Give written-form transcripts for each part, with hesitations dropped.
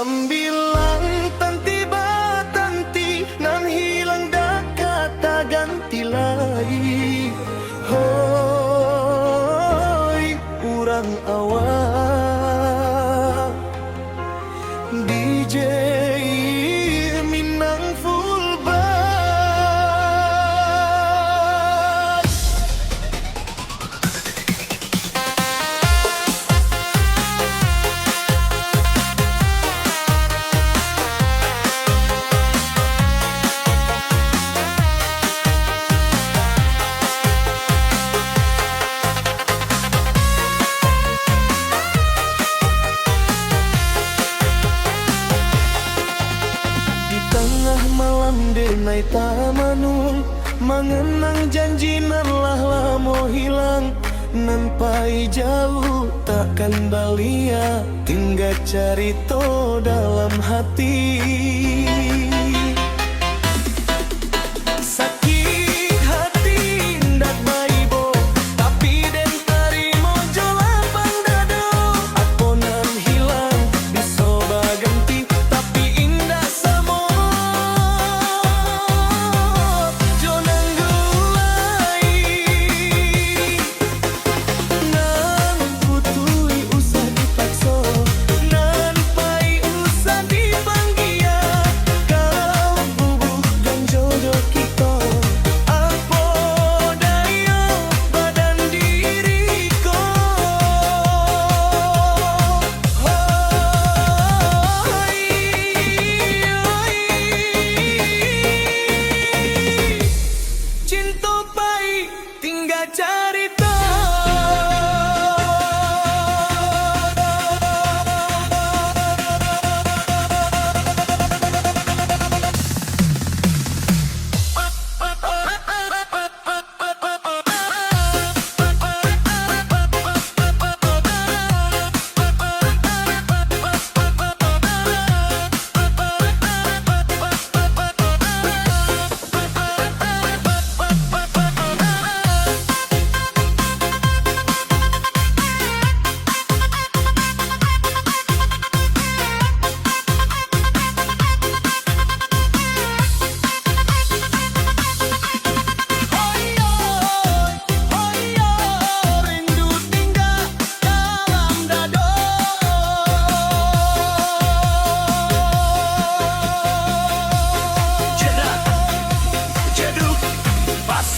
Ambilang tanti batanti nan hilang dah kata ganti lagi. Hoi urang awak DJ Minang full bass. Malam denai tamanul mengenang janji nan lah lamo hilang, nan pai jauh takkan balia, tinggal carito dalam hati. Sakit hati ndak maibo, tapi den tarimo jolapang dado. Aponan hilang disoba ganti, tapi indah samo. Tinggal carita.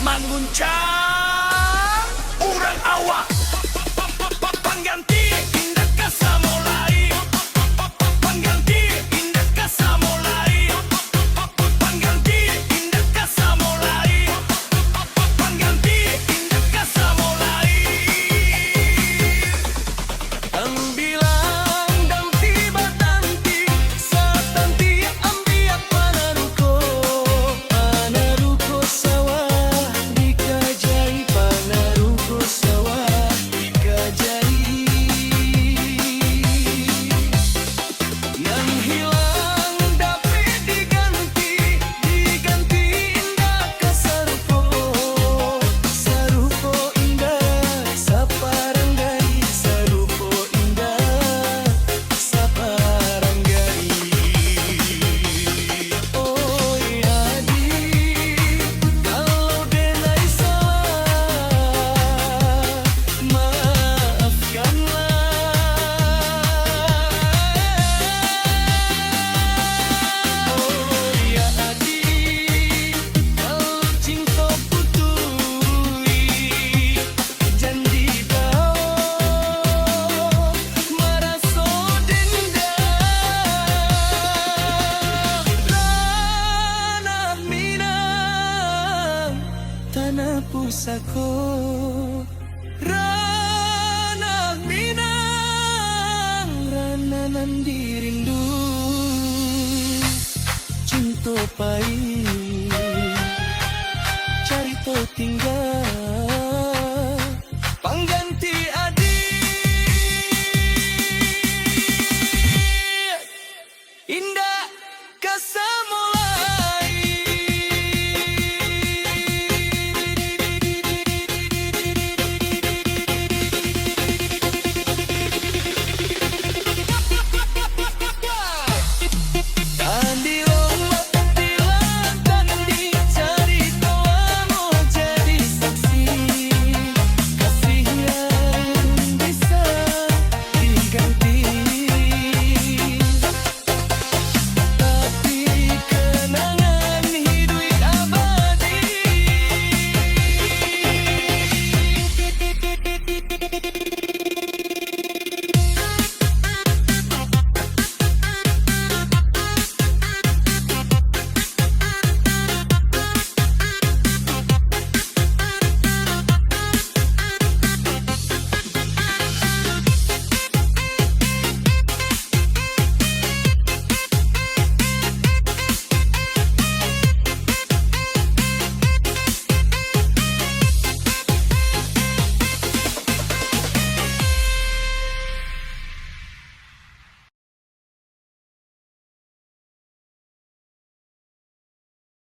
Manguncang urang awak pengganti indah kasamulai, pengganti indah kasamulai, pengganti indah kasamulai, pengganti indah kasamulai. Ambilang damti batanti satanti ambiak panaruko sawah. Tanah pusako ranah Minang, rananan dirindu cinta pai.